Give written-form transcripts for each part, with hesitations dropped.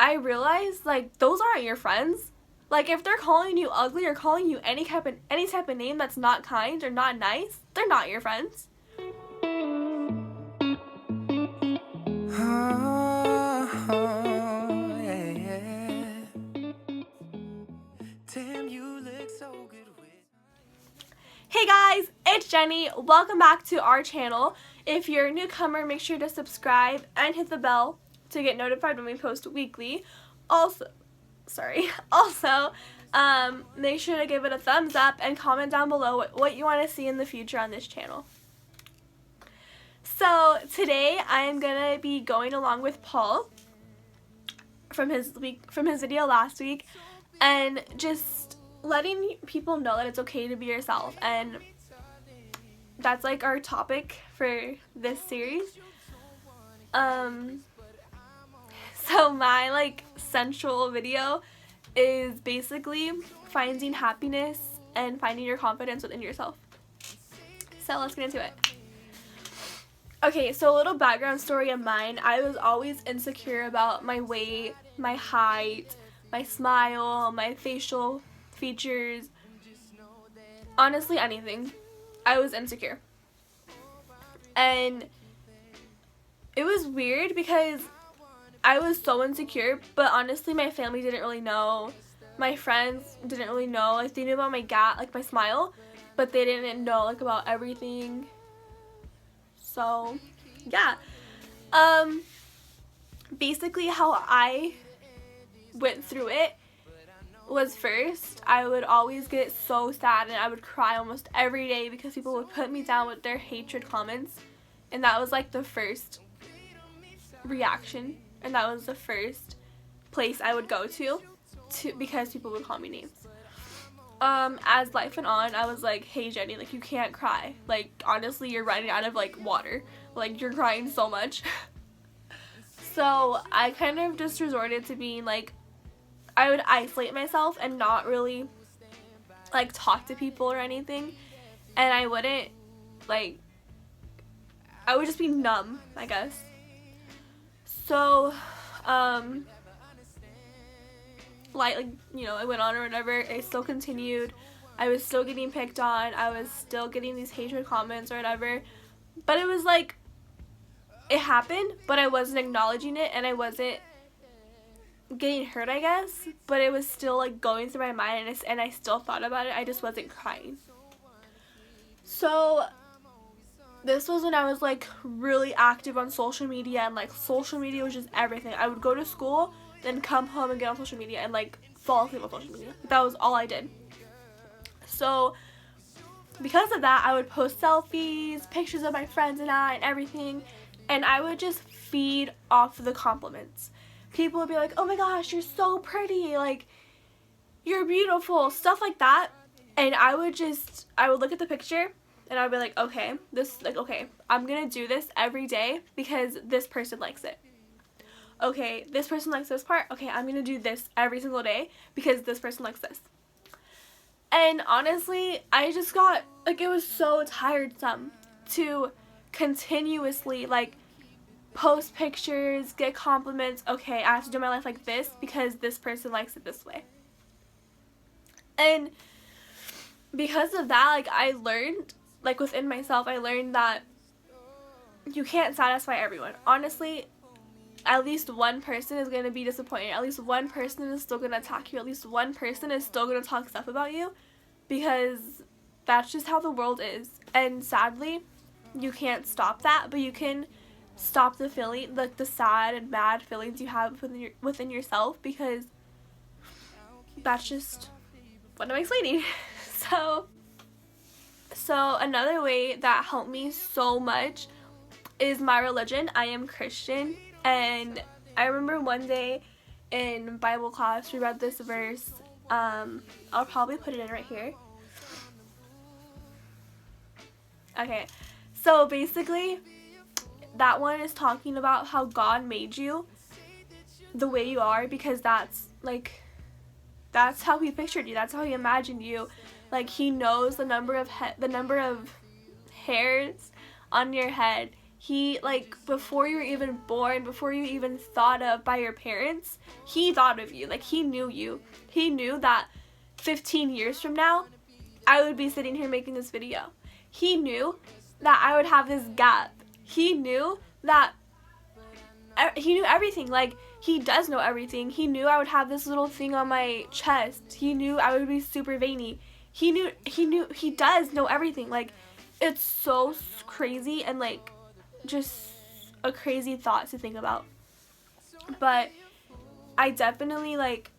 I realized, like, those aren't your friends. Like, if they're calling you ugly or calling you any type of name that's not kind or not nice, they're not your friends. Hey guys, it's Jenny. Welcome back to our channel. If you're a newcomer, make sure to subscribe and hit the bell to get notified when we post weekly. Also, make sure to give it a thumbs up and comment down below what you want to see in the future on this channel. So today I am gonna be going along with Paul from his video last week, and just letting people know that it's okay to be yourself, and that's like our topic for this series. So my like central video is basically finding happiness and finding your confidence within yourself. So let's get into it. Okay, so a little background story of mine. I was always insecure about my weight, my height, my smile, my facial features. Honestly, anything. I was insecure. And it was weird because I was so insecure, but honestly my family didn't really know. My friends didn't really know. Like, they knew about my my smile, but they didn't know like about everything. So, yeah. Basically how I went through it was, first, I would always get so sad and I would cry almost every day because people would put me down with their hatred comments. And that was like the first reaction, and that was the first place I would go to because people would call me names. As life went on, I was like, hey Jenny, like, you can't cry. Like, honestly, you're running out of like water. Like, you're crying so much. So I kind of just resorted to being like, I would isolate myself and not really like talk to people or anything, and I wouldn't like, I would just be numb, I guess. So like, you know, it went on or whatever. It still continued. I was still getting picked on. I was still getting these hatred comments or whatever. But it was like, it happened, but I wasn't acknowledging it, and I wasn't getting hurt, I guess. But it was still like going through my mind, and I still thought about it. I just wasn't crying. So this was when I was like really active on social media, and like social media was just everything. I would go to school, then come home and get on social media and like fall asleep on social media. That was all I did. So because of that, I would post selfies, pictures of my friends and I, and everything, and I would just feed off the compliments. People would be like, oh my gosh, you're so pretty, like, you're beautiful, stuff like that. And I would look at the picture and I would be like, okay, I'm gonna do this every day because this person likes it. Okay, this person likes this part. Okay, I'm gonna do this every single day because this person likes this. And honestly, I just got, like, it was so tiresome to continuously, like, post pictures, get compliments. Okay, I have to do my life like this because this person likes it this way. And because of that, like, I learned, like, within myself, I learned that you can't satisfy everyone. Honestly, at least one person is going to be disappointed. At least one person is still going to attack you. At least one person is still going to talk stuff about you, because that's just how the world is. And sadly, you can't stop that, but you can stop the feeling, like the sad and bad feelings you have within yourself, because that's just what I'm explaining. So another way that helped me so much is my religion. I am Christian, and I remember one day in Bible class we read this verse. I'll probably put it in right here. Okay, so basically that one is talking about how God made you the way you are, because that's how he pictured you, that's how he imagined you. Like, he knows the number of hairs on your head. He, like, before you were even born, before you even thought of by your parents, he thought of you. Like, he knew you. He knew that 15 years from now, I would be sitting here making this video. He knew that I would have this gap. He knew that, he knew everything. Like, he does know everything. He knew I would have this little thing on my chest. He knew I would be super veiny. He does know everything. Like, it's so crazy and, like, just a crazy thought to think about. But I definitely, like,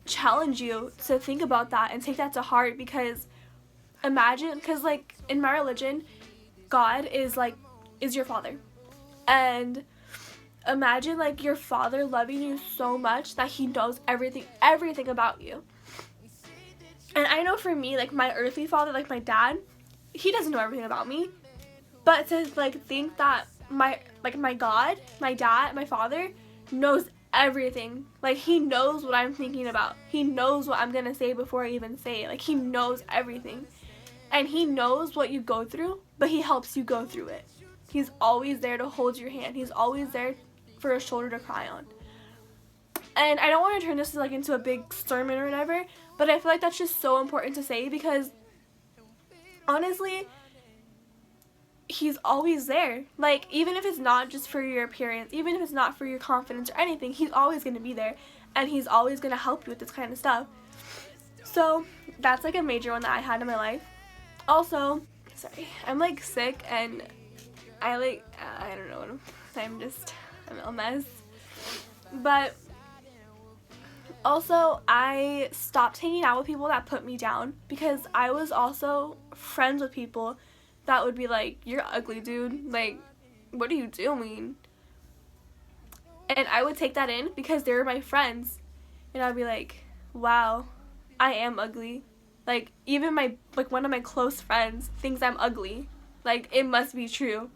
challenge you to think about that and take that to heart, because imagine, because, like, in my religion, God is, like, is your father. And imagine, like, your father loving you so much that he knows everything about you. And I know for me, like, my earthly father, like my dad, he doesn't know everything about me. But to, like, think that my God, my dad, my father knows everything. Like, he knows what I'm thinking about. He knows what I'm gonna say before I even say it. Like, he knows everything. And he knows what you go through, but he helps you go through it. He's always there to hold your hand. He's always there for a shoulder to cry on. And I don't want to turn this, like, into a big sermon or whatever, but I feel like that's just so important to say, because honestly, he's always there. Like, even if it's not just for your appearance, even if it's not for your confidence or anything, he's always going to be there, and he's always going to help you with this kind of stuff. So that's, like, a major one that I had in my life. Also, sorry, I'm, like, sick, and I don't know, I'm a mess. But also, I stopped hanging out with people that put me down, because I was also friends with people that would be like, you're ugly, dude. Like, what are you doing? And I would take that in because they were my friends. And I'd be like, wow, I am ugly. Like, even one of my close friends thinks I'm ugly. Like, it must be true.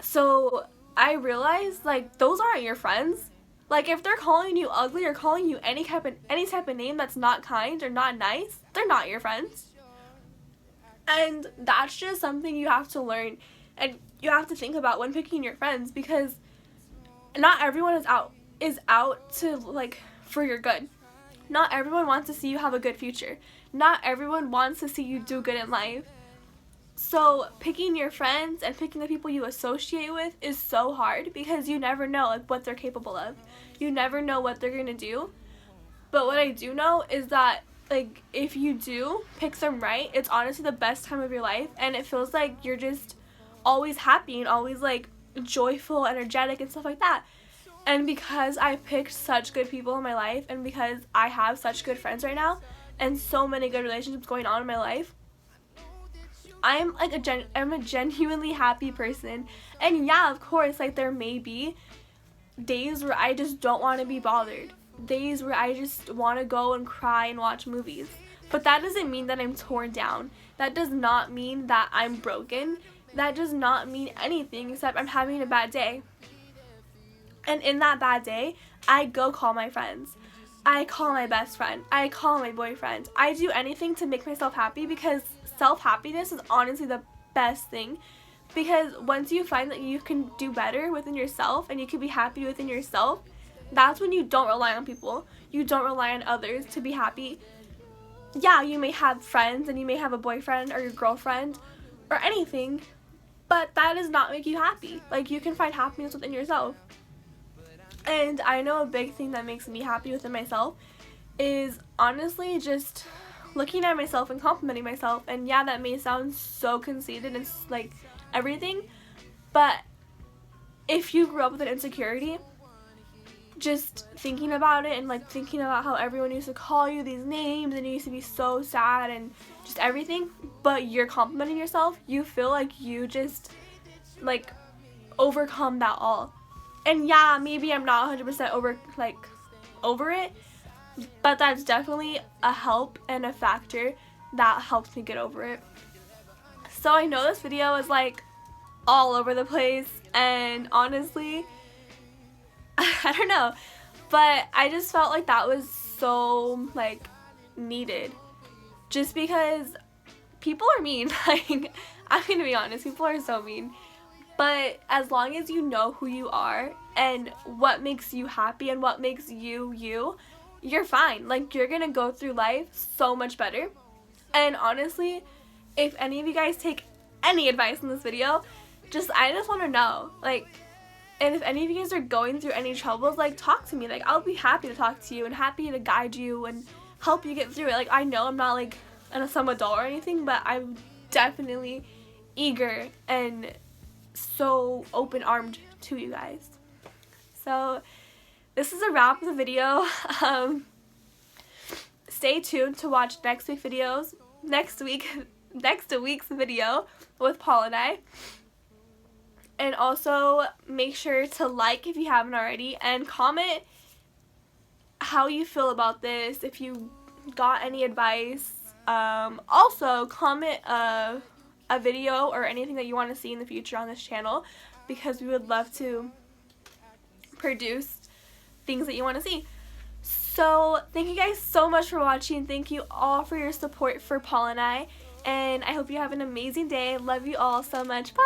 So I realized, like, those aren't your friends. Like, if they're calling you ugly or calling you any type of name that's not kind or not nice, they're not your friends. And that's just something you have to learn, and you have to think about when picking your friends, because not everyone is out to, like, for your good. Not everyone wants to see you have a good future. Not everyone wants to see you do good in life. So picking your friends and picking the people you associate with is so hard, because you never know, like, what they're capable of. You never know what they're gonna do. But what I do know is that, like, if you do pick them right, it's honestly the best time of your life, and it feels like you're just always happy and always, like, joyful, energetic, and stuff like that. And because I picked such good people in my life, and because I have such good friends right now, and so many good relationships going on in my life, I'm a genuinely happy person. And yeah, of course, like, there may be days where I just don't want to be bothered. Days where I just want to go and cry and watch movies. But that doesn't mean that I'm torn down. That does not mean that I'm broken. That does not mean anything except I'm having a bad day. And in that bad day, I go call my friends. I call my best friend. I call my boyfriend. I do anything to make myself happy, because self-happiness is honestly the best thing. Because once you find that you can do better within yourself and you can be happy within yourself, that's when you don't rely on people. You don't rely on others to be happy. Yeah, you may have friends and you may have a boyfriend or your girlfriend or anything, but that does not make you happy. Like, you can find happiness within yourself. And I know a big thing that makes me happy within myself is honestly just looking at myself and complimenting myself. And yeah, that may sound so conceited and, like, everything, but if you grew up with an insecurity, just thinking about it and, like, thinking about how everyone used to call you these names and you used to be so sad and just everything, but you're complimenting yourself, you feel like you just, like, overcome that all. And yeah, maybe I'm not 100% over it, but that's definitely a help and a factor that helps me get over it. So I know this video is, like, all over the place, and honestly, I don't know, but I just felt like that was so, like, needed, just because people are mean. Like, I'm gonna be honest, people are so mean. But as long as you know who you are and what makes you happy and what makes you you, you're fine. Like, you're gonna go through life so much better. And honestly, if any of you guys take any advice in this video, I just want to know, like, and if any of you guys are going through any troubles, like, talk to me. Like, I'll be happy to talk to you and happy to guide you and help you get through it. Like, I know I'm not, like, some adult or anything, but I'm definitely eager and so open-armed to you guys. So, this is a wrap of the video. Stay tuned to watch next week's video with Paul and I. And also, make sure to like if you haven't already, and comment how you feel about this, if you got any advice. Also, comment a video or anything that you want to see in the future on this channel, because we would love to produce things that you want to see. So, thank you guys so much for watching. Thank you all for your support for Paul and I. And I hope you have an amazing day. Love you all so much. Bye!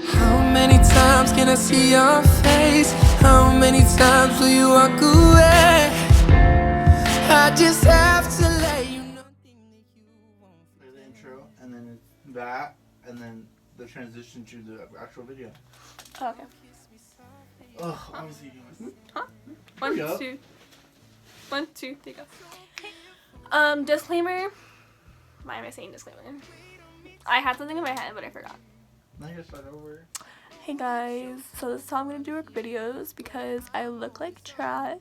How many times can I see your face? How many times will you walk away? I just have to let you know. The intro, and then it's that, and then the transition to the actual video. Oh, okay. Ugh, honestly. Huh? There you go. 1, 2, there you go. Disclaimer. Why am I saying disclaimer? I had something in my head, but I forgot. Now you start over. Hey guys, so this is how I'm gonna do work videos because I look like trash.